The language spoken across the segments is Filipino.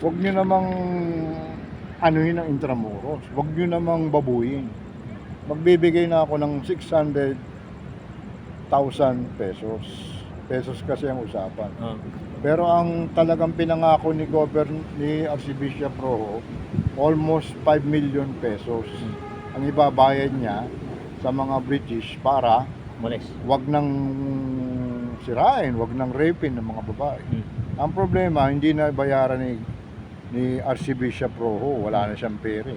Huwag nyo namang anuhin ang Intramuros. Huwag nyo namang babuyin. Magbibigay na ako ng 600,000 pesos. Pesos kasi ang usapan. Pero ang talagang pinangako ni ni Archbishop Rojo, almost 5 million pesos ang ibabayad niya sa mga British para wag nang sirain, wag nang rapin ng mga babae. Ang problema, hindi na bayaran ni Archbishop Rojo, wala na siyang pera.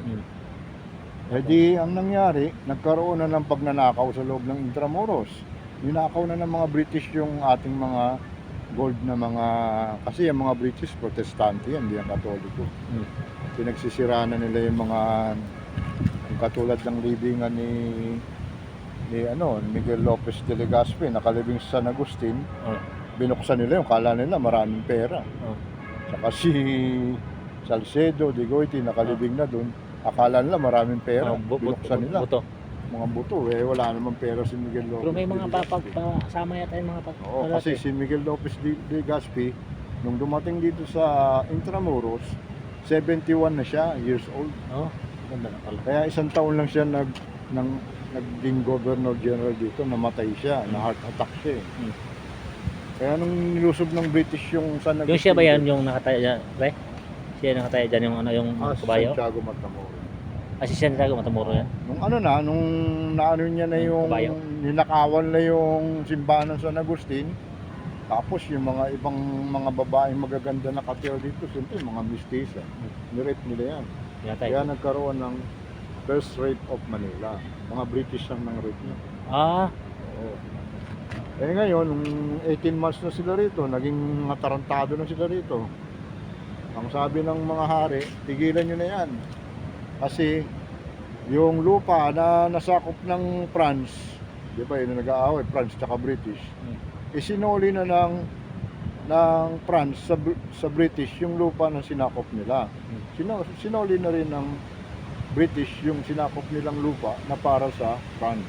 Eh di, ang nangyari, nagkaroon na ng pagnanakaw sa loob ng Intramuros. Ninakaw na ng mga British yung ating mga gold na mga, kasi yung mga British protestante yan, hindi yan katoliko. Pinagsisira na nila yung mga, yung katulad ng libingan ni Miguel Lopez de Legazpi, nakalibing sa San Agustin. Binuksan nila yung, kala nila maraming pera. Saka si Salcedo de Goiti nakalibing na dun, akala nila maraming pera. Binuksan nila mga buto, wala namang pera si Miguel Lopez. Pero may mga papasama yata yung mga Oo, kasi si Miguel Lopez de Legazpi, nung dumating dito sa Intramuros, 71 na siya, years old. Ganda na pala. Kaya isang taon lang siya naging Governor General dito, namatay siya, na heart attack siya. Kaya nung nilusob ng British yung San Agustin. Yung siya ba yan yung nakataya dyan, pre? Siya nakataya dyan yung yung kabayo? Santiago Matamoros. Si Santiago Matamoros yan? Nung naano niya na yung ninakawan na yung simbahan ng San Agustin, tapos yung mga ibang mga babaeng magaganda na katira dito, siyempre mga mistisa, nirape nila yan. Kaya nagkaroon ng first rape of Manila. Mga British ang nang-rape niya. Oo. Eh ngayon, nung 18 months na sila rito, naging matarantado na sila rito. Ang sabi ng mga hari, tigilan nyo na yan. Kasi yung lupa na nasakop ng France, di ba yun nag-aaway, France tsaka British, isinuli na ng France sa British yung lupa na sinakop nila. Sinuli na rin ng British yung sinakop nilang lupa na para sa France.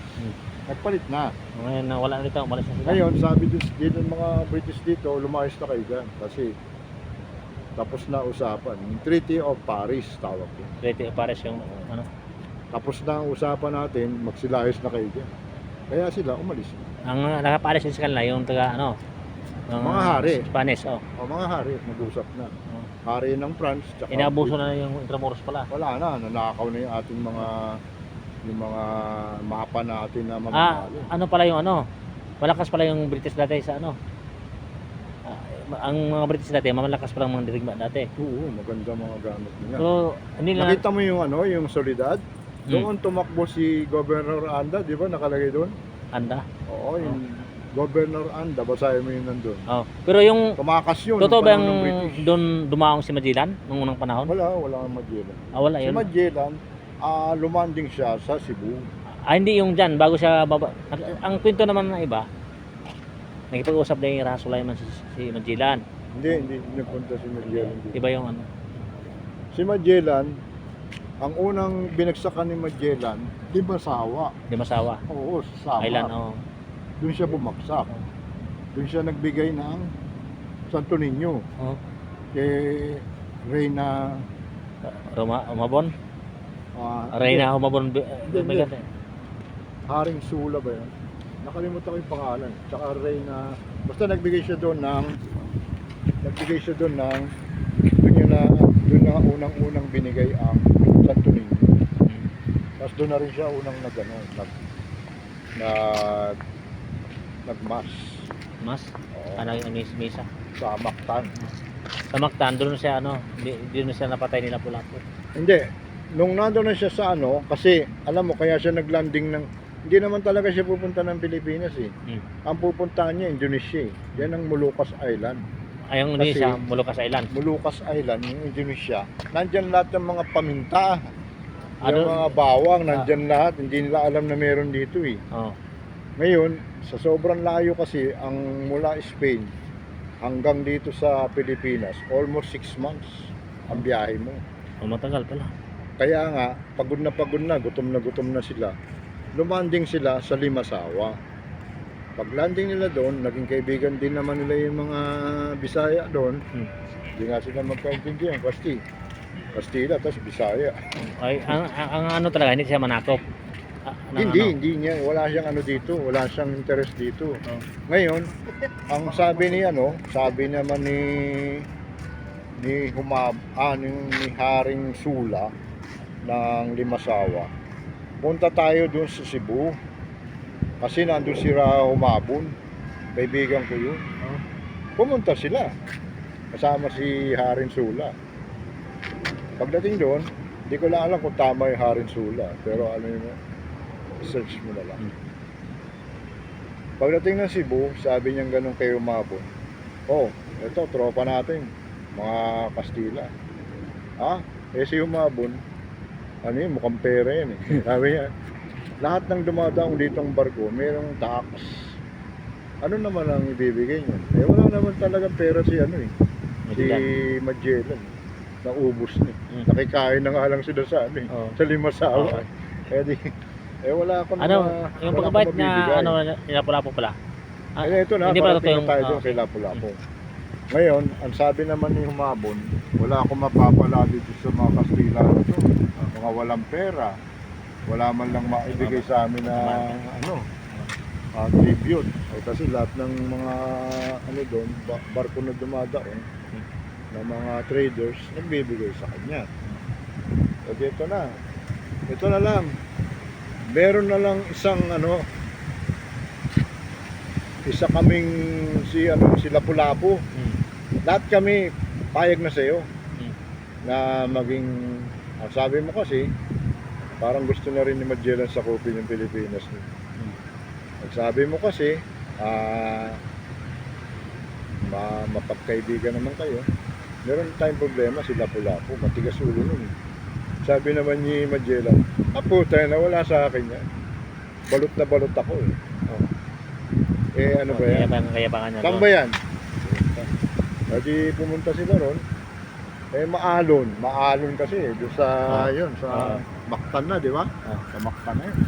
Nagpalit na. Ngayon wala na dito, umalis na sila. Ngayon, sabi din ng mga British dito, lumayas na kayo dyan. Kasi tapos na usapan. Yung Treaty of Paris, tawag ko. Treaty of Paris yung ano? Tapos na ang usapan natin, magsilayas na kayo dyan. Kaya sila umalis. Ang nakapalis sa kanila, yung taga ano? Mga hari. Spanish, O mga hari, nag-usap na. Hari ng France. Tsaka Inabuso na yung Intramuros pala. Wala na, nanakaw na yung ating yung mga mapa natin na mamamali. Ano pala yung ano? Malakas pala yung British dati sa ano? Ang mga British dati, mamalakas pala ang mga dirigma dati. Oo, maganda mga gamit nila. So, nakita mo yung yung Solidad? Doon tumakbo si Governor Anda, di ba nakalagay doon? Anda? Oo, yung Governor Anda, basahin mo yun nandun. Pero yung tumakas yun. totoo ba yung doon dumaong si Magellan nung unang panahon? Wala ang Magellan. Wala yun. Si Magellan, lumanding siya sa Cebu. Hindi yung dyan, bago siya baba. Ang kwento naman ng iba, nakipag-usap na yung Raja Sulaiman si Magellan. Hindi nagpunta si Magellan dito. Iba yung ano? Si Magellan, ang unang binagsakan ni Magellan, di Masawa. Oo, sa Sama. Island, Doon siya bumagsak. Doon siya nagbigay ng Santo Niño. Kay Reyna Umabon? Reyna Umabon. Haring Sula ba yan? Nakalimutan ko yung pangalan. Tsaka Reyna, basta nagbigay siya doon ng doon na unang binigay ang Santo Niño. Tapos doon na rin siya unang nagmas. Mas? Ano yung misa? Sa Mactan. Sa Mactan, doon siya doon siya napatay nila Lapu-Lapu. Hindi. Nung nandoon na siya sa kasi alam mo kaya siya naglanding hindi naman talaga siya pupunta ng Pilipinas eh. Ang pupuntahan niya Indonesia. Yan ang Molucas Island. Yung Indonesia, Molucas Island. Molucas Island, yung Indonesia. Nandyan lahat ng mga paminta. Yung mga bawang, nandyan lahat. Hindi nila alam na meron dito eh. Ngayon, sa sobrang layo kasi, ang mula Spain hanggang dito sa Pilipinas, almost 6 months ang biyahe mo. Matagal pala. Kaya nga, pagod na gutom na sila. Lumanding sila sa Limasawa. Pag landing nila doon, naging kaibigan din naman nila yung mga Bisaya doon. Hindi nga sila magkaintindihan, Kastila, tapos Bisaya. Ay, ang ano talaga, hindi siya manakop. Hindi niya, wala siyang ano dito, wala siyang interest dito. Oh. Ngayon, ang sabi naman ni Haring Sula ng Limasawa, punta tayo doon sa Cebu. Kasi nandun si Humabon, kaibigan ko yun. Pumunta sila, kasama si Haring Sula. Pagdating doon, hindi ko lang alam kung tama yung Haring Sula, pero ano yun, search mo na lang. Pagdating ng Cebu, sabi niya ganun kay Humabon, oh, ito, tropa natin, mga Kastila. Si Humabon, ano yun, mukhang pera yun eh. Sabi niya, lahat ng dumadaong ditong barko, mayroong tax. Ano naman ang ibibigay niya? Wala naman talagang pera si Magellan. Naubos niya. Nakikain na nga lang sila sa sa Limasawa. Wala akong yung pagkabait niya, Lapu-Lapu pala. Ito na, hindi pala parating na tayo doon kay Lapu-Lapu. Ngayon, ang sabi naman ni Humabon, wala akong mapapala dito sa mga Kastila ito. Mga walang pera. Wala man lang maibigay sa amin na tribute. Kasi lahat ng mga doon, barko na dumadaon ng mga traders, nagbibigay sa kanya. Ito na lang. Meron na lang isa kaming si Lapu-Lapu. Lahat kami payag na sa iyo na maging, ang sabi mo kasi, parang gusto na rin ni Magellan sakupin yung Pilipinas. Sabi mo kasi, mapagkaibigan naman kayo. Meron tayong problema si Lapu-Lapu, matigas ulo nun. Sabi naman ni Magellan, puta na, wala sa akin yan. Balot na balot ako eh. Ano ba yan? Saan ba yan? Di pumunta sila ron. Maalon kasi doon sa sa Mactan na, di ba? Sa Mactan na yun.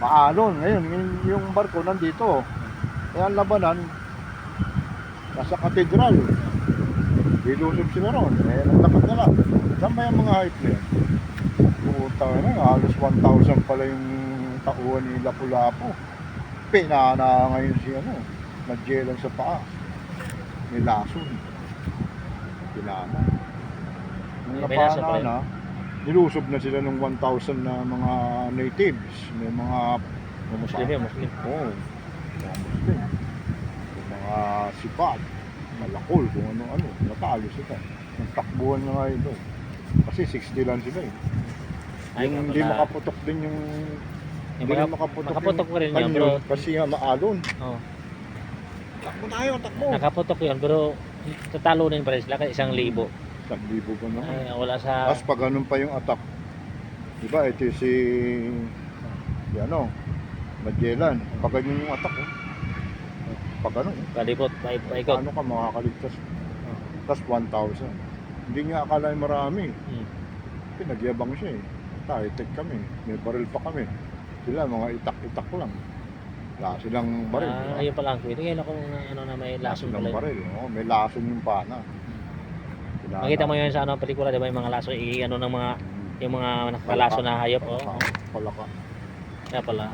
Maalon, ngayon yung barko nandito. Ang labanan nasa katedral. Dilusob sila ron. Nagtapat na lang. Saan ba yung mga hype na yan? Puta na, halos 1,000 pala yung tauhan ni Lapu-Lapu. Pinana ngayon si Magellan sa paa. May lason. Pinana. Nung napana na, nilusob na sila ng 1,000 na mga natives. May mga Muslim. Oo. Mga Muslim. May mga sipad. Malakol kung ano. Natalo sila. Nagtakbuhan na nga ito. Kasi 60 lang sila eh. Hindi makaputok din yung makaputok ko rin yun, pero kasi nga maalon. Takbo. Nakaputok yun, pero tatalo din pa rin sila kasi 1,000. 1,000 pa naman. Wala sa... Tapos pag ganun pa yung attack, diba ito si Magellan, pag ganun yung attack pag ganun Kalipot, paikot. ano ka makakaligtas. Tapos 1,000, hindi nga akala yung marami. Pinagyabang siya eh. High-tech kami, may baril pa kami. Sila mga itak-itak lang. Wala silang baril. Ayun pa lang, ngayon ako na may lason pala. Baril, may lason yung pana. Makita mo yun sa pelikula, di ba yung mga lason, yung mga nakakalaso na hayop. Palaka. Kaya pala.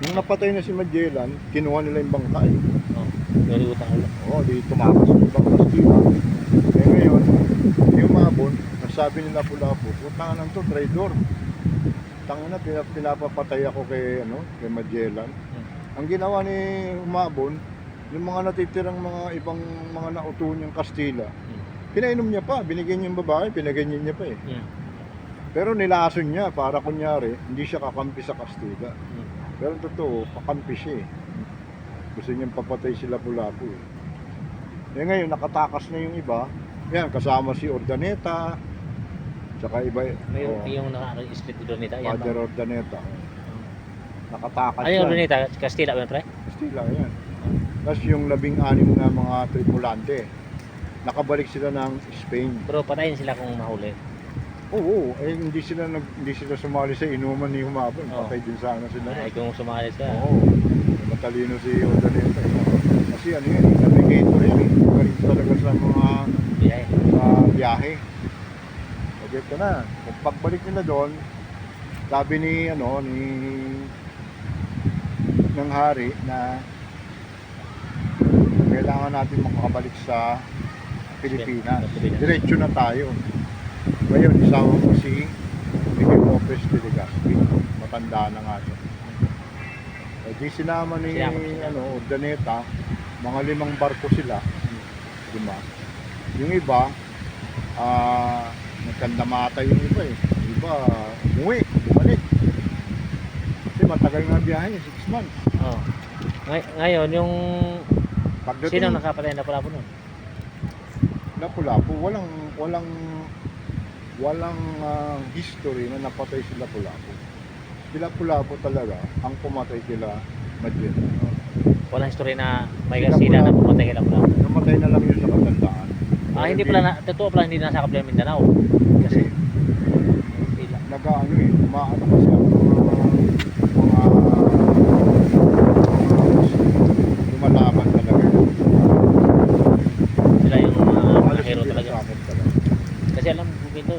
Nung napatay na si Magellan, kinuha nila yung bangkay. Dari utang ulo. Di tumakas yung ibang Kastila. Ngayon, yung Humabon, nasabi nila Lapu-Lapu, putangan to, traidor. Tangina, pinapapatay ako kay Magellan. Ang ginawa ni Humabon, yung mga natitirang mga ibang mga nauto niyang Kastila, pinainom niya pa, binigyan niya yung babae, pinaganyan niya pa eh. Pero nilason niya para kunyari, hindi siya kakampi sa Kastila. Pero totoo, kakampi siya eh. Gusto niyang papatay si Lapu-Lapu eh. Ngayon, nakatakas na yung iba. Yan, kasama si Urdaneta, tsaka iba yung naka-split Urdaneta. Father Urdaneta. Nakatakas yan. Ano yung Urdaneta? Kastila ba pre? Kastila, yan. Tapos yung 16 na mga tripulante, nakabalik sila ng Spain. Pero patayin sila kung mahuli. Oo, hindi sila sumali sa inuman ni Humabon. Patay din sana sila. Kung sumali sila. Oo. matalino si Urdaneta. Kasi ano yan, navigator yan eh. Galing talaga sa mga Yeah. biyahe. So, ito na. Kung pagbalik nila doon, sabi ni ng hari na kailangan natin makabalik sa Pilipinas. Pilipinas. Diretso na tayo. Ngayon, isama mo si Miguel Lopez de Legazpi. Matanda na nga siya. Eh, di sinama ni Sinama. Urdaneta, mga 5 barko sila. Diba? Yung iba, nagkandamata yung iba eh. Yung iba, bumalik. Kasi matagal nga biyahe, 6 months. Oh. Ngayon, yung Pagdating sino nakapatay na pala po nun? Lapu-Lapu, walang history na napatay si Lapu-Lapu. Si Lapu-Lapu talaga ang pumatay kila Magellan. Walang history na may Sila kasila na pula. pumatay kila pala. Namatay na lang yun sa katandaan. Hindi pala na, totoo pala hindi nasakop ng Mindanao. Kasi Sila. umaano kasi ang mga lumalaban talaga. Sila yung mga Halos hero hindi talaga. nasakop talaga. Kasi alam mo dito,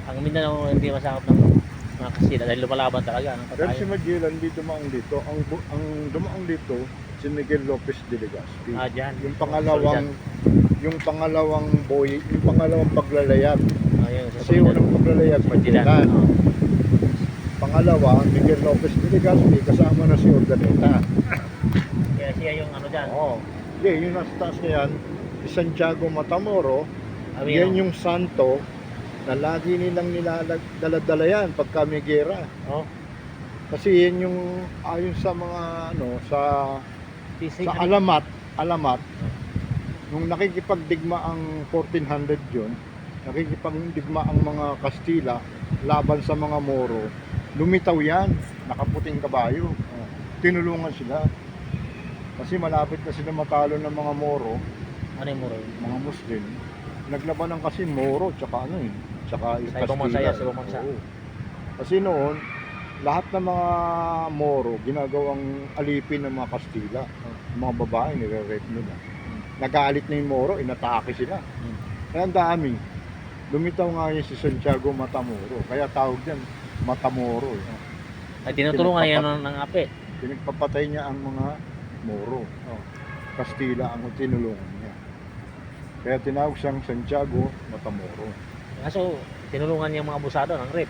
ang Mindanao hindi masakop ng mga kasila dahil lumalaban talaga. Pero si Magellan di dumaong dito. Ang dumaong dito si Miguel Lopez de Legazpi. Dyan. Yung pangalawang paglalayag. Yun, Kasi unang paglalayag Magellan. Pangalawa, Miguel Lopez de Legazpi kasama na si Urdaneta. Kaya siya yung ano dyan. Oo. Yeah, yung nasa taas na yan, si Santiago Matamoro, yan yung santo na lagi nilang nilalag-dala yan pagka may gera. Oh. Kasi yan yung ayon sa mga sa alamat nung nakikipagdigma ang 1400 yun, nakikipagdigma ang mga Kastila laban sa mga Moro, lumitaw yan, nakaputing kabayo. Tinulungan sila kasi malapit na sila matalo ng mga Moro, Ano yung muro? mga Muslim. Naglabanan kasi Moro tsaka tsaka Sa ibang bansa yan, sa ibang bansa. Oo. Kasi noon lahat ng mga Moro ginagawang alipin ng mga Kastila. Yung mga babae nire-rape nila. Nagalit na yung Moro, inatake sila. Kaya ang dami. Lumitaw nga yun si Santiago Matamoro. Kaya tawag yan Matamoro. Ay, tinutulungan yan ng ape. Pinagpapatay niya ang mga Moro. Kastila ang tinulungan niya. Kaya tinawag siyang Santiago Matamoro. Kaso, tinulungan niya mga abusado ng rape.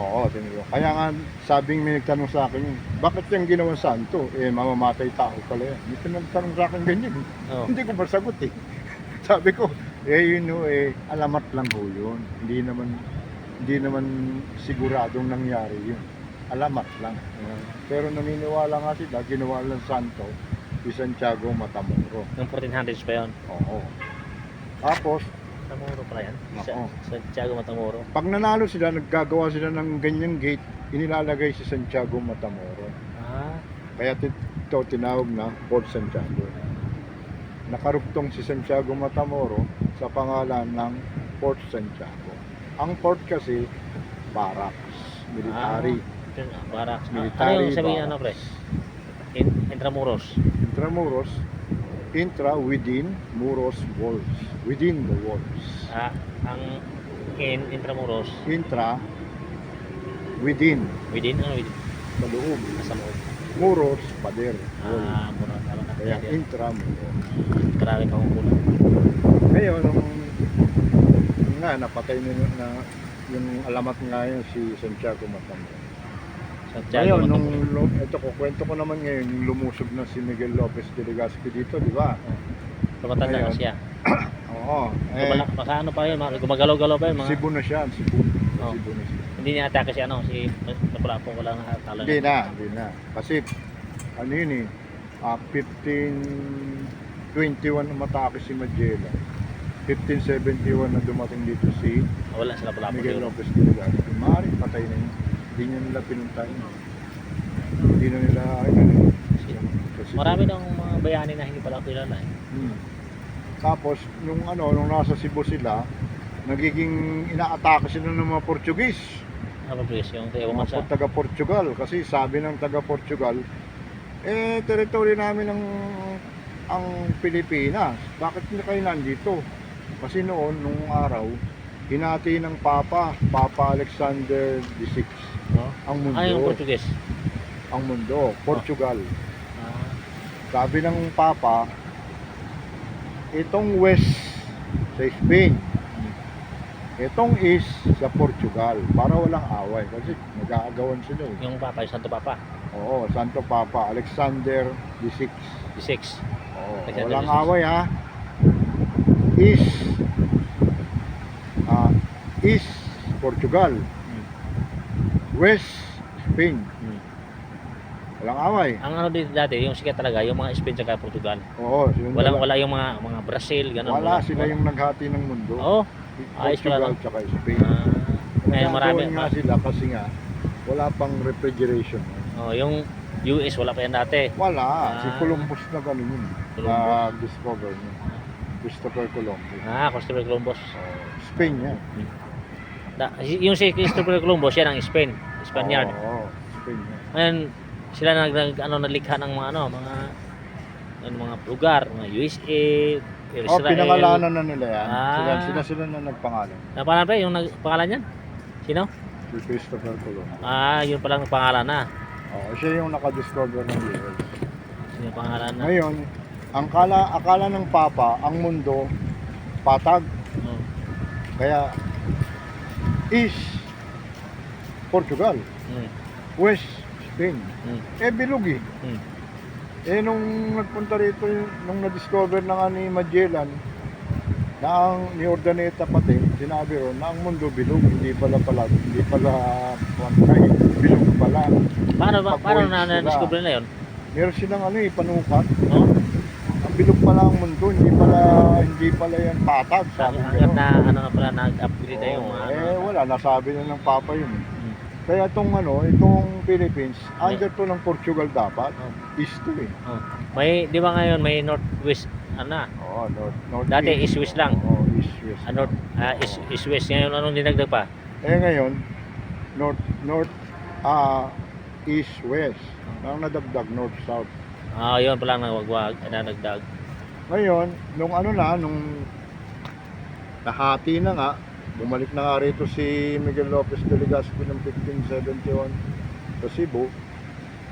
Oo, tinulungan. Kaya nga, sabing may nagtanong sa akin, bakit yung ginawang santo? Mamamatay tao pala yan. Hindi ko nagtanong sa akin ganyan. Oh. Hindi ko masagot eh. Sabi ko, alamat lang ho yun. Hindi naman siguradong nangyari yun. Alamat lang. Pero naniniwala nga sila, ginawa lang santo, si Santiago Matamoro. Yung 1400s pa yun. Oo. Tapos, Matamoro pala yan. Oo. Santiago Matamoro. pag nanalo sila, naggagawa sila ng ganyang gate, inilalagay si Santiago Matamoro. Kaya ito tinawag na Fort Santiago. Nakarugtong si Santiago Matamoro sa pangalan ng Fort Santiago. Ang fort kasi, barracks, military. Barracks. Military Ano yung sabihin ano, pre? barracks. Intramuros. Intramuros, within, muros, walls. Within the walls. Ang Intramuros. Intra, within, Within? Ano within? sa loob. Nasa loob. Muros, pader. Wall. Mura. Tama na. Kaya intramuros. Grabe pa kung kulang. Ngayon, napatay na yung alamat nga yun si Santiago Matamoro. Santiago Ngayon, Matamoro. ito ko, kwento ko naman ngayon, yung lumusog na si Miguel Lopez de Legazpi dito, di ba? Tumatanda na Ngayon, siya. Oo. Baka ano pa yun, gumagalaw-galaw pa yun. Mga, Cebu na siya, Cebu. Oh. Cebu na siya. hindi niya atake si ano, si Lapu-Lapu ko lang nakatalo Hindi niya. na. Kasi, ano yun eh, 1521 umatake si Magellan. 1571 na dumating dito si Wala si Lapu-Lapu. Miguel siguro. Lopez de Legazpi. Maaaring patay na yun. Hindi nyo nila pinuntahin. Hindi na nila, kasi Marami ng mga bayani na hindi pala kilala eh. Tapos, nung nasa Cebu sila, nagiging inaatake sila ng mga Portuguese. Ano ba yung sa ibang bansa? Mga taga-Portugal. Kasi sabi ng taga-Portugal, Teritoryo namin ang Pilipinas. Bakit hindi kayo nandito? Kasi noon, nung araw, hinati ng Papa Alexander VI, Oh. ang mundo. Ah, yung Portuguese. Ang mundo, Portugal. Ah, Sabi ng Papa, itong west sa Spain, itong east sa Portugal, para walang away. Kasi nag-aagawan sila eh. yung Papa, yung Santo Papa. Oo, Santo Papa Alexander VI. The 6. Oo, Alexander walang VI. away ha. East, East Portugal, West Spain. Walang away. Ang ano din dati, yung sikat talaga, yung mga Spain at Portugal. Oo, yung Wala yung mga Brazil, ganun. wala sila yung naghati ng mundo. Oo. Ayos Portugal pala, no? tsaka Spain. Ngayon marami. Nagkakaroon nga sila kasi nga wala pang refrigeration. Oh, yung US wala pa yan dati. Wala. Si Ah. Columbus na ganun yun. Columbus. Na-discover niya. Christopher Columbus. Christopher Columbus. Spain yan. Yung si Christopher Columbus, yan ang Spain. Spaniard. Oo, Spain yan. Ngayon, sila nalikha ng mga lugar, mga USA, Israel. Pinangalanan na nila yan. Ah. Sila na nagpangalan. Napangalan pa yung pangalan yan? Sino? Si Christopher Columbus. Yun palang pangalan na. Oo, siya yung nakadiscover ng US. Sino yung pangalan na? Ngayon, akala ng Papa, ang mundo patag. Oh. Kaya East Portugal, West Spain. Bilog eh. Nung nagpunta rito, nung na-discover na nga ni Magellan, na ni Urdaneta pati, sinabi ron na ang mundo bilog, hindi pala pantay, bilog pala. Paano na-discover na yun? Meron silang panukat. Oh? Ang bilog pala ang mundo, hindi pala yan patag. Sabi Hanggat gano'n. na pala nag-upgrade tayo. Wala, nasabi na ng Papa yun. Kaya itong Philippines, under to ng Portugal dapat, east to eh. May, di ba ngayon may northwest, Oo, north dati east-west lang. Oo, east-west. East-west. Ngayon, anong dinagdag pa? Ngayon, east-west. Nang nadagdag, north-south. Yun pala nagwagwag, nadagdag. Ngayon, nung nahati na nga, bumalik na nga rito si Miguel Lopez de Legazpi ng 1571 sa Cebu,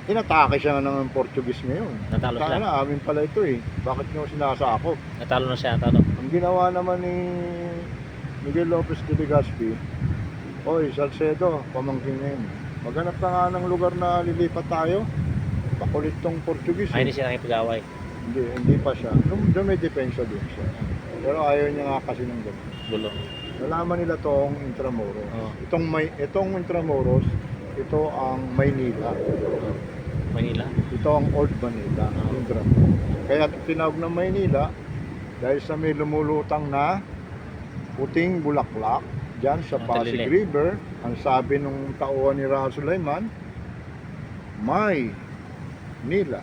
inatake siya ng Portuguese ngayon. Natalo sila. Sana, amin pala ito eh. Bakit nyo sinasakop? Natalo na siya, natalo. Ang ginawa naman ni Miguel Lopez de Legazpi, oy, Salcedo, pamangkin na yun. Maghanap ka nga ng lugar na lilipat tayo. Pakulit tong Portuguese. Hindi siya nakipag-away. Hindi pa siya. Doon may depensa din siya. Pero ayaw niya nga kasi ng ganun. Gulo. Nalaman nila tong Intramuros. Oo. Itong Intramuros, ito ang Maynila. Manila. Ito ang Old Manila. Oo. Intramuros. Kaya tinawag na Maynila dahil sa may lumulutang na puting bulaklak dyan sa Pasig Talile. River. Ang sabi nung tauhan ni Raul Sulaiman, May Nila,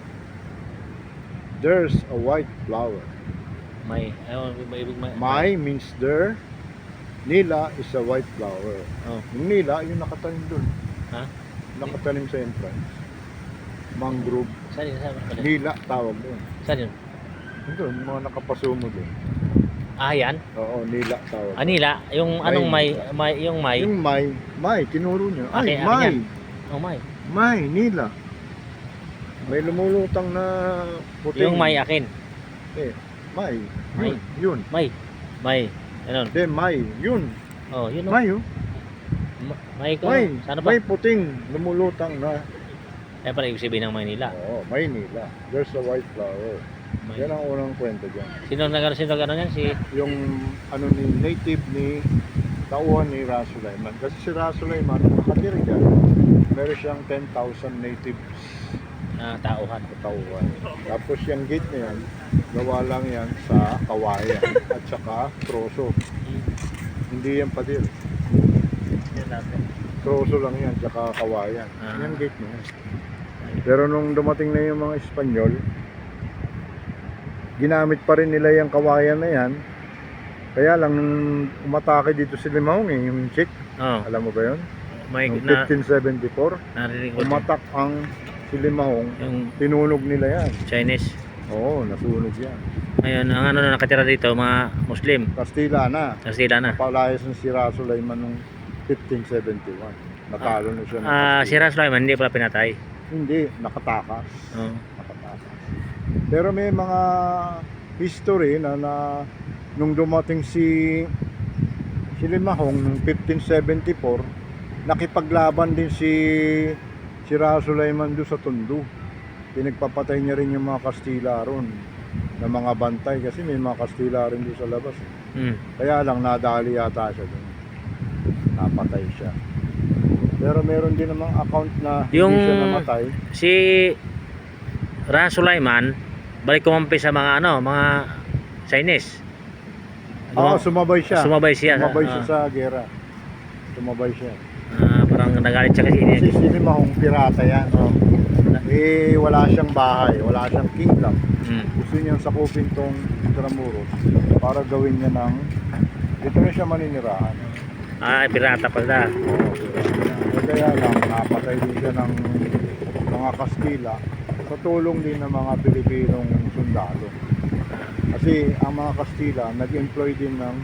there's a white flower. May ibig May means there, Nila is a white flower. Oh. Yung Nila, yung nakatanim dun. Ha? Nakatanim sa entrance. Mangrove. Saan yun? Saan yun? Nila tawag dun. Saan yun? Doon, mga nakapasumo dun. Yan? Oo, Nila tawag. Nila. Yung May. anong may? Yung may? Yung May, tinuro niya. Akin Ay, yan. May. May. May, Nila. May lumulutang na puting. Yung may akin. May. May. Yun. May. Ano? Then May. Yun. Yun o. May, oh. May ko. May. Saan ba? May puting lumulutang na. Pala ibig sabihin ng Maynila. Oo, may Nila. There's a white flower. May. Yan ang unang kwento dyan. Sino yan? Si Yung native ni tauhan ni Ra Sulaiman. Kasi si Ra Sulaiman, nakatira dyan. Meron siyang 10,000 native tauhan. tauhan. Tapos yung gate na yan, gawa lang yan sa kawayan at saka troso. Hindi yan pader. Yan natin. Troso lang yan, saka kawayan. Ah. Yung gate na yan. Pero nung dumating na yung mga Espanyol, ginamit pa rin nila yung kawayan na yan. Kaya lang umatake dito si Limao yung chick. Oh. Alam mo ba yun? May Noong 1574, narinig ko. umatak ang si Limahong, Yung tinunog nila yan. Chinese. Oo, nasunog yan. Ngayon, ang ano na nakatira dito, mga Muslim. Kastila na. Kastila na. Palayas ng si Sulaiman noong 1571. Natalo na siya ng Si Kastila. Sulaiman hindi pala pinatay. Hindi, nakatakas. Oo. Nakatakas. Pero may mga history na nung dumating si Limahong noong 1574, nakipaglaban din si Sulaiman doon sa Tondo. Pinagpapatay niya rin yung mga Kastila ron na mga bantay kasi may mga Kastila rin doon sa labas. Kaya lang nadali yata siya doon. Napatay siya. Pero meron din namang account na Yung hindi siya namatay. si Sulaiman balik kumampi sa mga mga Chinese. Oo, sumabay siya. Sumabay siya. Sumabay siya sa gera. Sumabay siya. Parang nagalit siya kasi Kasi si Limahong pirata yan. Wala siyang bahay, wala siyang kingdom. Gusto niyang sakupin tong Intramuros para gawin niya ng dito na siya maninirahan. Pirata pala. Kaya lang napatay din siya ng mga Kastila sa tulong din ng mga Pilipinong sundalo. Kasi ang mga Kastila nag-employ din ng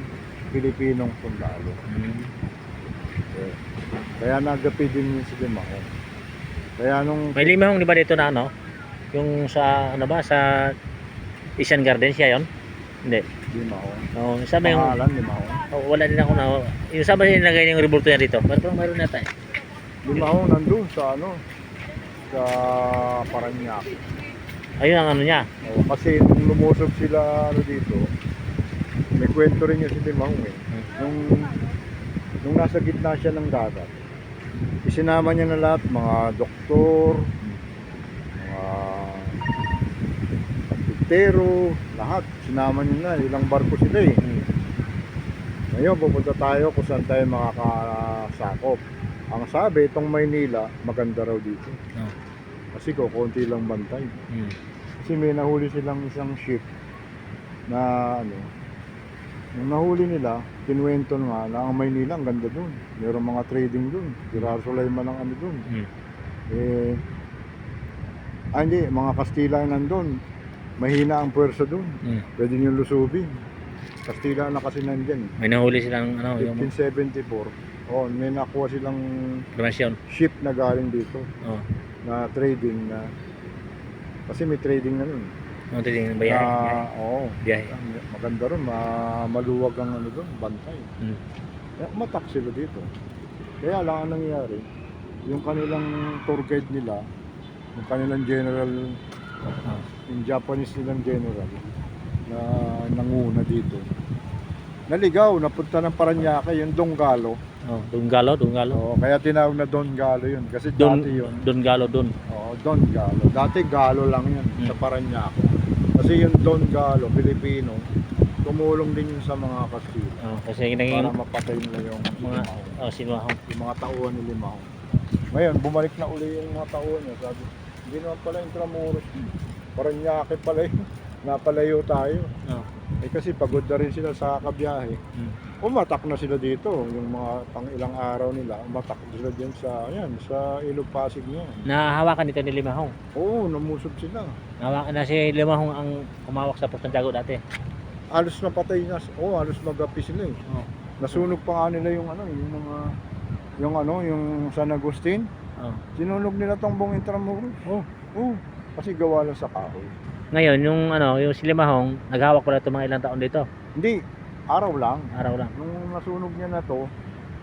Pilipinong sundalo. Kaya nagapi din si Limahong. Kaya nung May Limahong di ba dito na yung sa sa Asian Gardens siya yon? Hindi. Limahong. Sabi yung Pangalan Limahong. wala din ako na yung sabi yung nilagay yung revolto niya dito. Parang mayroon na tayo. Limahong nandun sa sa Parañaque. Ayun ang ano niya. Kasi nung lumusob sila dito, may kwento rin yung si Limahong Nung nasa gitna siya ng dagat, isinama niya na lahat, mga doktor, mga kapitero, lahat. Sinama niya na, ilang barko sila Ngayon, pupunta tayo kung saan tayo makakasakop. Ang sabi, itong Maynila, maganda raw dito. Kasi konti lang bantay. Kasi may nahuli silang isang ship na nung nahuli nila, kinuwento nga na ang Maynila ang ganda dun. Mayroong mga trading dun. Si Sulaiman ang dun. Hindi, mga Kastila nandun. Mahina ang puwersa dun. Pwede nyo lusubin. Kastila na kasi nandyan. May nahuli silang 1574. May nakuha silang formasyon. ship na galing dito. Na trading na. Kasi may trading na nun. Trading ng bayahe. Biyahe. Maganda ron, maluwag ang doon, bantay. Matak sila dito. Kaya lang ang nangyari, yung kanilang tour guide nila, yung kanilang general, yung Japanese nilang general, na nanguna dito. Naligaw, napunta ng Parañaque, yung Donggalo. Donggalo. Kaya tinawag na Donggalo yun. Kasi dati yun. Donggalo. Donggalo. Dati Galo lang yun sa Parañaque. Kasi yung Donggalo, Pilipino, tumulong din yun sa mga Kastila. Kasi para mapatay nila yung mga Limahong. Yung mga tauhan ni Limahong. Ngayon, bumalik na uli yung mga tauhan niya. Sabi, hindi naman pala yung Intramuros. Parañaque pala yun. Napalayo tayo. Kasi pagod na rin sila sa kabiyahe. Umatak na sila dito. Yung mga pang ilang araw nila, umatak sila dyan sa Ilog Pasig niya. Nahawakan dito ni Limahong. Oo, namusob sila. Nahawakan na si Limahong ang kumawak sa Post ng Tiago dati. Halos napatay na, halos magapi sila Nasunog pa nga nila yung yung San Agustin. Sinunog nila tong buong Intramuros. Kasi gawa lang sa kahoy. Ngayon, yung si Limahong, naghawak pala ito mga ilang taon dito. Hindi, araw lang. Nung nasunog niya na to,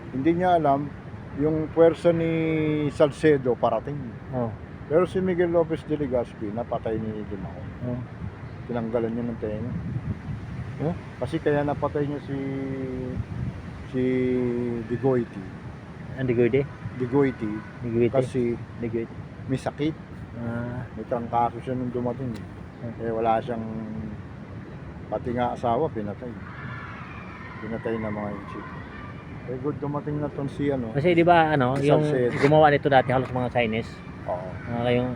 hindi niya alam yung puwersa ni Salcedo parating. Pero si Miguel Lopez de Legazpi, napatay ni Limahong. Tinanggalan niya ng tenga. Kasi kaya napatay niya si Digoiti. Digoiti. Kasi may sakit. May trangkaso siya nung dumating. Wala siyang pati nga asawa, pinatay na mga inchik. Good dumating na ton si Kasi di ba yung Salcedo. gumawa nito dati halos mga Chinese.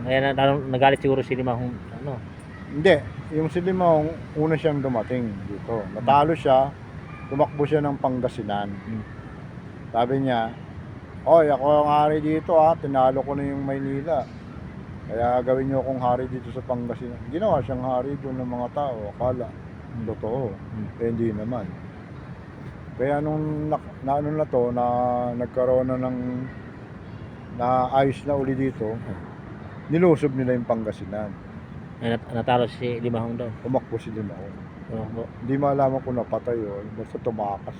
Kaya nagalit siguro si Limahong Hindi, yung si Limahong una siyang dumating dito. Natalo siya, tumakbo siya ng Pangasinan. Sabi niya, ako ang ari dito tinalo ko na yung Maynila. Kaya gawin niyo akong hari dito sa Pangasinan. Ginawa siyang hari doon ng mga tao. Akala, totoo. Eh, hindi naman. Kaya nung ano na to, na nagkaroon na ng naayos na uli dito, nilusob nila yung Pangasinan. Ay, natalo si Limahong daw. Umakbo si Dimao. Oo. Hindi malaman kung napatay yun. Basta tumakas.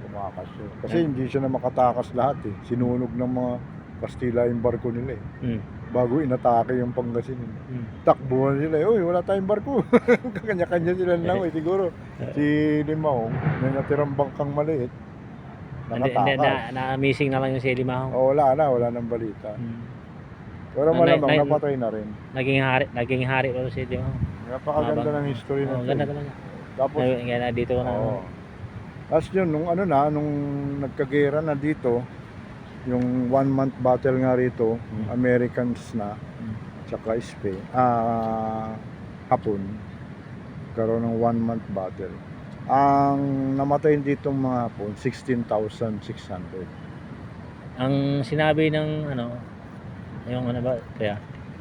Tumakas yun. Kasi hindi siya na makatakas lahat eh. Sinunog ng mga Kastila yung barko nila eh. Mm. Bago inatake yung Pangasinan. Mm. Takbuhan sila eh. Uy, wala tayong barko. Kanya-kanya sila lang eh. Siguro si Limao, may natirang bangkang maliit. Hindi, Nakatakas. na-missing na lang yung si Limahong. O wala nang balita. Mm. Pero malamang Nay- napatay na rin. Naging hari daw si Limahong. Napakaganda ng history na Oh, ito. ganda eh. naman. Tapos, Kaya dito ko na. oo. Tapos yun, nung nagkagera na dito, yung 1 month battle nga rito, Americans na, tsaka Spain, Hapon, karoon ng 1 month battle. Ang namatay dito mga Hapon, 16,600. Ang sinabi ng yung ano ba kaya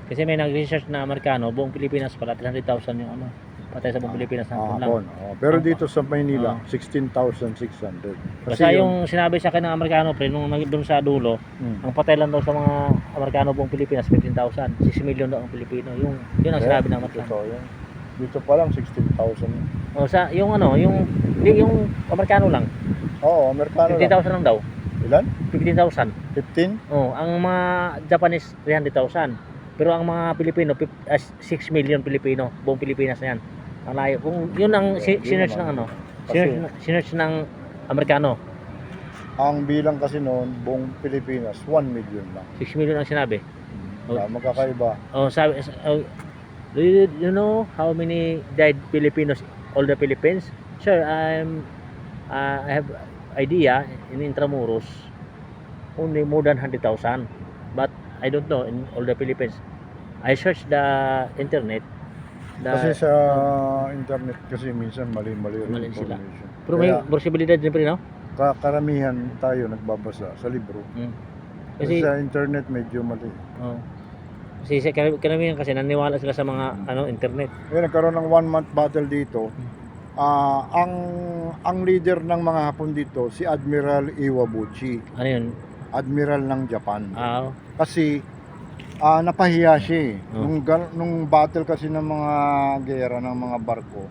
kasi may nag-research na Amerikano, buong Pilipinas pala 300,000 yung patay sa buong Pilipinas ng Hapon lang. Hapon, oo. Pero dito sa Maynila, Oo. 16,600. Basta yung sinabi sa akin ng Amerikano pre nung doon sa dulo, ang patay lang daw sa mga Amerikano buong Pilipinas 15,000, 6 million daw ang Pilipino. Yun ang sinabi ng Amerikano. Totoo yan. Dito pa lang 16,000. O sa yung yung Amerikano lang, Oo, Amerikano lang. 15,000 lang daw. Ilan? 15,000. 15? Oh, ang mga Japanese 300,000. Pero ang mga Pilipino 6 million Pilipino, buong Pilipinas na yan. Ang layo. Kung yun ang sinerch ng Kasi sinerch ng Amerikano, ang bilang kasi noon, buong Pilipinas, 1 million lang. 6 million ang sinabi. Oh. Magkakaiba. Oh, sabi do you know how many died Filipinos all the Philippines? Sure, I have idea in Intramuros only more than 100,000. But I don't know in all the Philippines. I searched the internet. Kasi sa internet kasi minsan mali-mali rin Mali sila. information. Pero may Kaya posibilidad din pa rin, no? karamihan tayo nagbabasa sa libro. Kasi Kasi sa internet medyo mali. oh. Kasi karamihan kasi naniwala sila sa mga internet. Kaya nagkaroon ng 1 month battle dito. Ang leader ng mga Hapon dito, si Admiral Iwabuchi. Ano yun? Admiral ng Japan. Ah, Kasi napahiya siya eh. Oh. Nung battle kasi ng mga gera ng mga barko,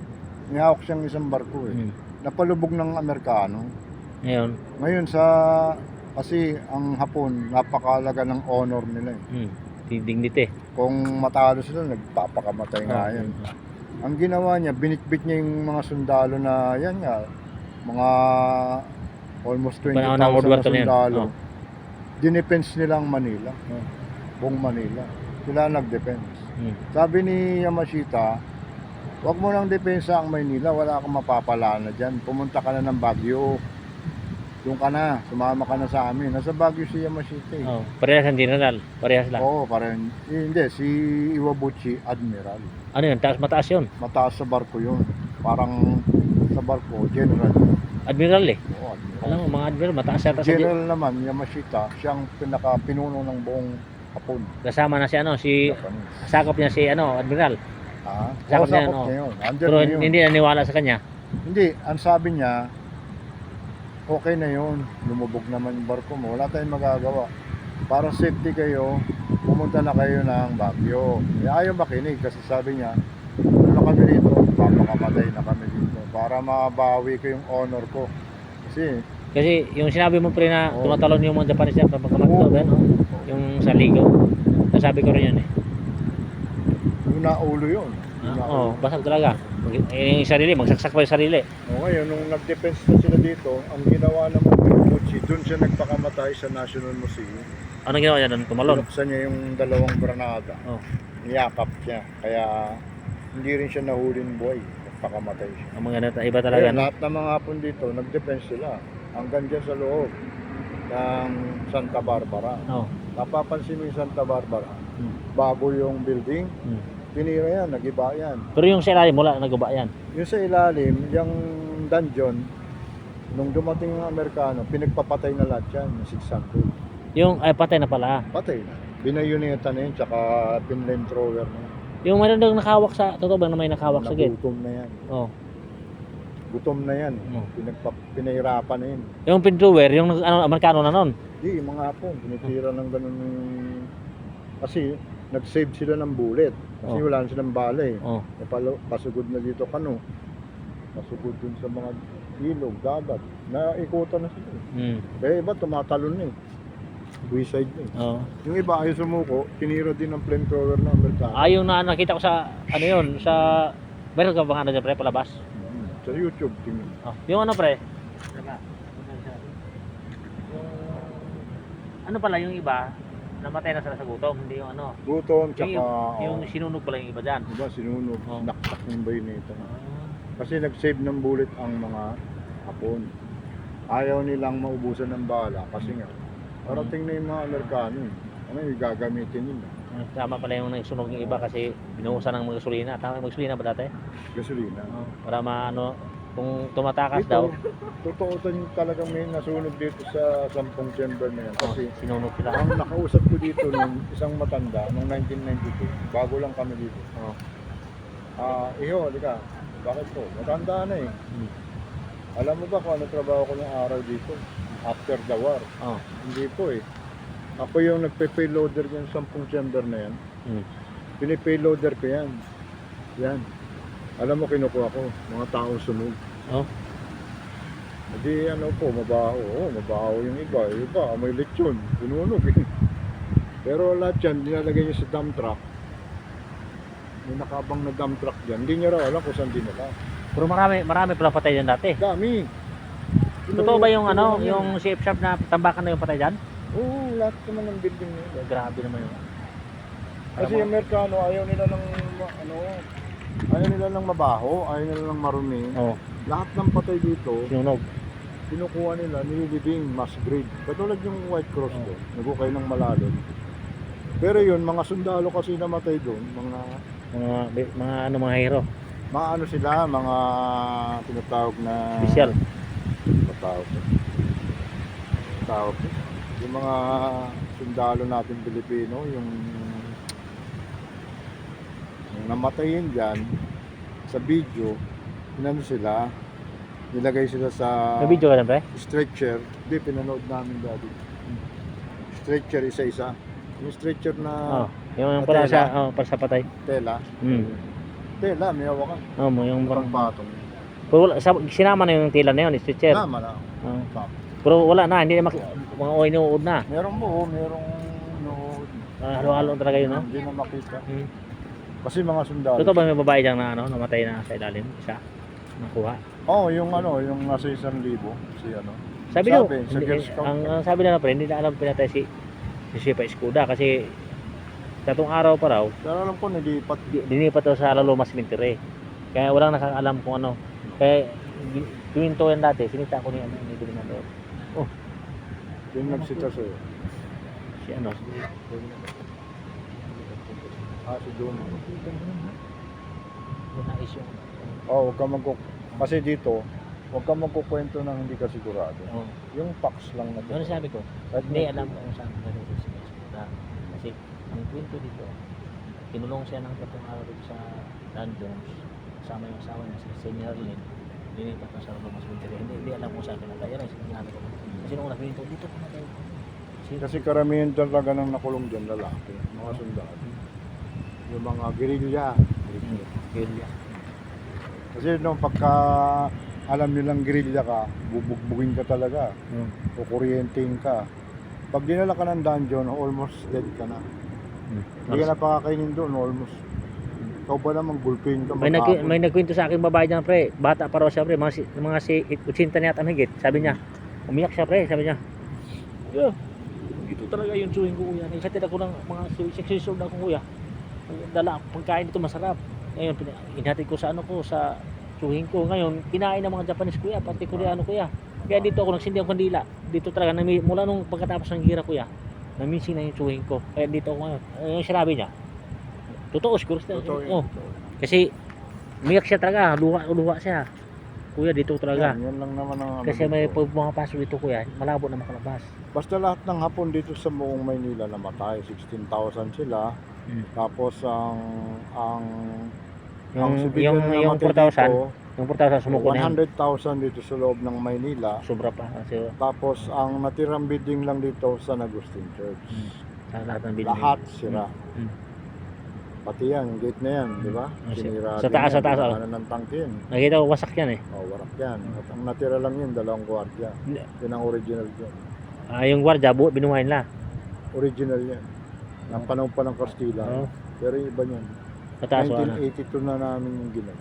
nihawak siyang isang barko eh. Napalubog ng Amerikano. ngayon, Kasi ang Hapon, napakalaga ng honor nila eh. dignity. Kung matalo sila, nagpapakamatay nga yan. Ang ginawa niya, binitbit niya yung mga sundalo na yan nga, mga almost 20,000 Panahon ng World War na II na yan. sundalo. Oh. Dinepense nila ang Manila. Oh. Buong Manila. Sila nag-defense. Sabi ni Yamashita, huwag mo nang depensa ang Maynila, wala kang mapapala na dyan. Pumunta ka na ng Baguio. Doon ka na, sumama ka na sa amin. Nasa Baguio si Yamashita eh. Oh, parehas ang general, parehas lang. Oo, parang, hindi, si Iwabuchi, Admiral. Ano yun? Mataas yun. Mataas sa barko yun. Parang sa barko, General. Admiral eh. Oo, Admiral. Alam mo, mga admiral, mataas yata sa General naman, Yamashita, siyang pinaka-pinuno ng buong Hapon. kasama na si Japanese. sakop niya si admiral. Sakop Sakop niya, niya yun. Andyan Pero na yun. hindi naniwala sa kanya. Hindi, ang sabi niya, okay na yun. Lumubog naman yung barko mo. Wala tayong magagawa. Para safety kayo, pumunta na kayo ng Baguio. Ayaw makinig kasi sabi niya, na kami dito, papakamatay na kami dito. Para mabawi ko yung honor ko. Kasi yung sinabi mo pre na Oo. tumatalon yung mga Japanese na pagkamatay, yung sa ligaw. Nasabi ko rin yun eh. una ulo yun. Oo, basag talaga. Yung sarili, magsaksak pa yung sarili. O ngayon, nung nag-defense na sila dito, ang ginawa naman ng Iwabuchi, doon siya nagpakamatay sa National Museum. Ano ginawa niya doon? Tumalon. Binuksan niya yung dalawang granada. Oh. Niyakap siya. Kaya hindi rin siya nahulin buhay. Nagpakamatay siya. Ang mga iba talaga. Kaya lahat ng mga Hapon dito, nag-defense sila. Hanggang dyan sa loob ng Santa Barbara. Oh. Napapansin mo yung Santa Barbara. Bago yung building. Tinira yan, nag-iba yan. Pero yung sa ilalim, wala nagaba yan. Yung sa ilalim, yung dungeon, nung dumating ng Amerikano, pinagpapatay na lahat yan, yung 600. Yung, ay patay na pala. Patay na. Binayoneta na yun, tsaka pinlame-thrower na yun. Yung mayroon nakahawak sa, totoo ba na may nakahawak sa gate? Nagutom na yan. Oh. Gutom na yan. Oh. Pinahirapan na yun. Yung pinrower, yung ano, Amerikano na nun. Hindi, yung mga Hapon, tinitira ng ganun yung... Kasi nag-save sila ng bullet. Kasi Oh. wala na silang bala eh. Oh. Pasugod na dito kano. Pasugod dun sa mga ilog, dagat. Naikutan na sila eh. Mm. Kaya iba tumatalon na eh. Suicide na eh. Oh. Yung iba ayaw sumuko, tinira din ng flamethrower ng Amerikano. Yung na nakita ko sa, ano yun, sa, meron ka bang ano dyan, pre, palabas? Sa YouTube, tingin. Oh. Yung ano, pre? Ano pala yung iba, namatay na sila sa gutom, hindi yung ano. Gutom, tsaka... Yung sinunog pala yung iba dyan. Diba, sinunog, Oh. naktak ng bayoneta. Kasi nag-save ng bullet ang mga Hapon. Ayaw nilang maubusan ng bala kasi nga, parating na yung mga Amerikano eh. Ano yung gagamitin nila? Tama pala yung nagsunog yung iba kasi binuhusan ng mga gasolina. Tama yung gasolina ba dati? Gasolina. Para maano, kung tumatakas daw, Totoo talagang may nasunog dito sa 10 December na yan. Kasi sinunog sila. ang nakausap ko dito nung isang matanda, noong 1992, bago lang kami dito. Iho, halika. Bakit po? Matanda na eh. Hmm. Alam mo ba kung ano trabaho ko ng araw dito? After the war. Oh. Hindi po eh. Ako yung nagpe-payloader yan 10 December na yan. Hmm. Pinipayloader ko yan. Yan. Alam mo kinukuha ko, mga taong sunog. Oh. Hindi ano po, mabaho. Oo, mabaho yung iba. Yung iba, may lechon. Sinunog eh. Pero lahat yan, nilalagay niya sa dump truck. May nakabang na dump truck dyan. Hindi niya raw alam kung saan dinala. Pero marami pala patay dyan dati. Dami. Totoo ba yung ano, yung safe shop na tambakan na yung patay dyan? Oo, lahat naman ng building nila. Grabe naman yun. Kasi yung Amerikano, ayaw nila ng ayaw nila ng mabaho, ayaw nila ng marumi. Oh, Lahat ng patay dito, sinunog. kinukuha nila, nililibing mass grave. Katulad yung White Cross doon, nagukay ng malalim. Pero yun, mga sundalo kasi namatay doon, Mga hero. mga ano sila, mga tinatawag na... Official. Tawag. Yung mga sundalo natin Pilipino, yung namatay yun dyan, sa video, inano sila, nilagay sila sa May video ka na, pre? stretcher. Hindi, pinanood namin dati. Stretcher isa-isa. Yung stretcher na Oh, yung pala sa, para sa patay. tela. Mm. Tela, may hawakan. Oh, yung Parang patong. pero wala, sinama na yung tila na yun, stretcher. Tama na. Oh. Tama. Pero wala na, hindi na mga inuud na. Merong buo, merong nood. Halo-halo talaga yun, no? Hindi na makita. Hmm. Kasi mga sundalo. Totoo ba may babae dyan na ano, namatay na sa ilalim? Isa? Nakuha? Yung yung nasa 1,000, si ano. Sabi daw, sa Girl Scout. ang sabi na pre, hindi na alam pinatay si Sipa Escuda kasi tatong araw pa raw, Pero alam ko, nilipat. dinipat daw sa Lalomas Cemetery. Kaya walang nakakaalam kung ano. Kaya tuwinto yan dati, sinita ko ni ano, ni Dominador. Yung nagsita sa'yo. Si ano? Si Doom. Nais yung... Huwag ka kasi dito, huwag ka magkukwento ng hindi ka sigurado. Oh. Yung facts lang na Ano sabi ko? Kahit Hindi may- alam kung saan ka rin si Escuda. Kasi ang kwento dito, kinulong siya ng tatong araw dito sa Dungeons. Kasama yung asawa niya, si Senior Lynn. Linipat na sa Lalomas Cemetery. Hindi alam kung saan pinatay. Yan ang sinabi ko. Kasi nung una kwento, dito pinatay. Kasi karamihan talaga ng nakulong dyan, lalaki, mga sundalo. Yung mga guerrilla. Guerrilla. Kasi nung pagka alam nilang guerrilla ka, bubugbugin ka talaga. Hmm. O kuryentein ka. Pag dinala ka ng dungeon, almost dead ka na. Hindi ka na pakakainin doon, almost. Ikaw ba naman, gulpin ka, May nagkwento sa akin babae dyan, pre. Bata pa raw siya, pre. Mga si 80 na yata higit. Sabi niya, umiyak siya, pre. Sabi niya, yeah, ito talaga yung chewing ko, kuya. Nagkatid ako ng mga 6 years old ako, kuya. Dala, pagkain dito masarap. Ngayon, inhatid ko sa ano ko, sa chewing ko. Ngayon, kinain ng mga Japanese, kuya. Pati Koreano, kuya. Kaya dito ako nagsindi ang kandila. Dito talaga, mula nung pagkatapos ng gira, kuya, namising na yung chewing ko. Kaya dito ako ngayon. Yung sinabi niya, totoo, siguro. Totoo yun. Oh. Kasi umiyak siya talaga, luha siya. Kuya, dito talaga. Yan lang naman ang ano Kasi may dito. pag pumapasok dito kuya, malabo na makalabas. Basta lahat ng hapon dito sa buong Maynila namatay, 16,000 sila. Tapos ang Yung civilian na yung namatay 4,000, dito, yung 4,000 sumuko na yun. 100,000 dito sa loob ng Maynila. Sobra pa kasi Tapos ang natirang building lang dito San Agustin Church. sa lahat ng building. Lahat sira. Mm. Pati yan, yung gate na yan, di ba? Mm. Sinira Sa din taas, yan, sa taas, dinaanan ng tangke yan. Nakita ko wasak yan eh. Warak yan. At ang natira lang yun, 2 gwardiya. Hindi. Yan ang original yan. Yung gwardiya buo binuhayin la. Original yan. Ang panahon pa ng Kastila. Oh, Pero yung iba niyan. sa taas ano. 1982 na namin yung ginawa.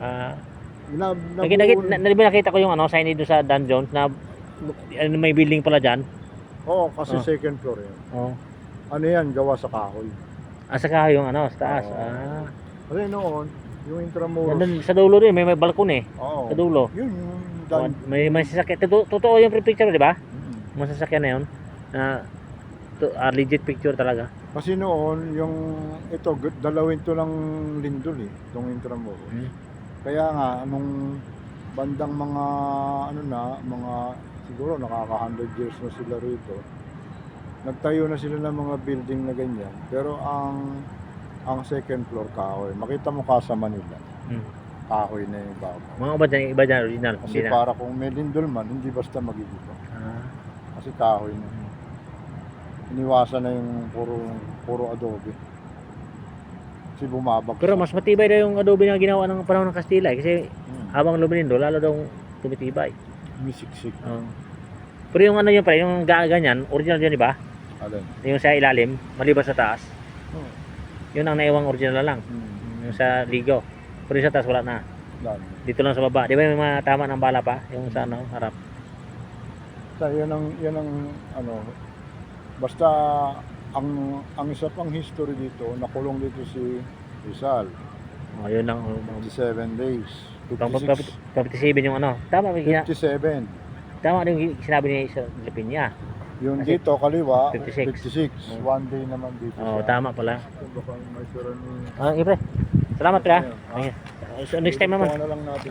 Nakita ko yung signage doon sa Dan Jones na may building pala diyan. Oo, kasi Oh. second floor yan. Oh. Ano yan, gawa sa kahoy. Saka yung sa taas. Oo. Kasi noon, yung Intramuros. Nandun sa dulo rin may balkon eh. Oo. Sa dulo. Yun, yung May sasakyan. Totoo yung picture, di ba? Mm. Mga sasakyan na yun. Na legit picture talaga. Kasi noon, yung ito, dalawin to ng lindol eh, itong Intramuros. Kaya nga, nung bandang mga, mga, siguro nakaka-100 years na sila rito, nagtayo na sila ng mga building na ganyan. Pero ang second floor kahoy, makita mo Casa Manila, kahoy na yung baba. Mga iba dyan original. Kasi para kung may lindol man, hindi basta mag-iiba. Kasi kahoy na. Iniwasan na yung puro adobe. Kasi bumabag. Pero mas matibay na yung adobe na ginawa ng panahon ng Kastila eh. Kasi habang luminindo, lalo daw tumitibay. Misiksik. Pero yung yun pa, yung ganyan, original yun, di ba? Alin? Yung sa ilalim, maliban sa taas. Oo. Yun ang naiwang original na lang. Yung sa ligaw. Pero yung sa taas wala na. Dito lang sa baba. Di ba may mga tama ng bala pa? Yung sa harap. So, yan ang basta ang isa pang history dito, nakulong dito si Rizal. Yun lang. 57 days. 56. 57 yung Tama ba yung 57. tama yung sinabi ni sa Lipinya. Yung Kasi dito kaliwa, 56. 56. One day naman dito. Tama pala. Baka may sira ni... Ibre. Salamat pre. Ayun, So, next time naman. Itutuwa na lang natin.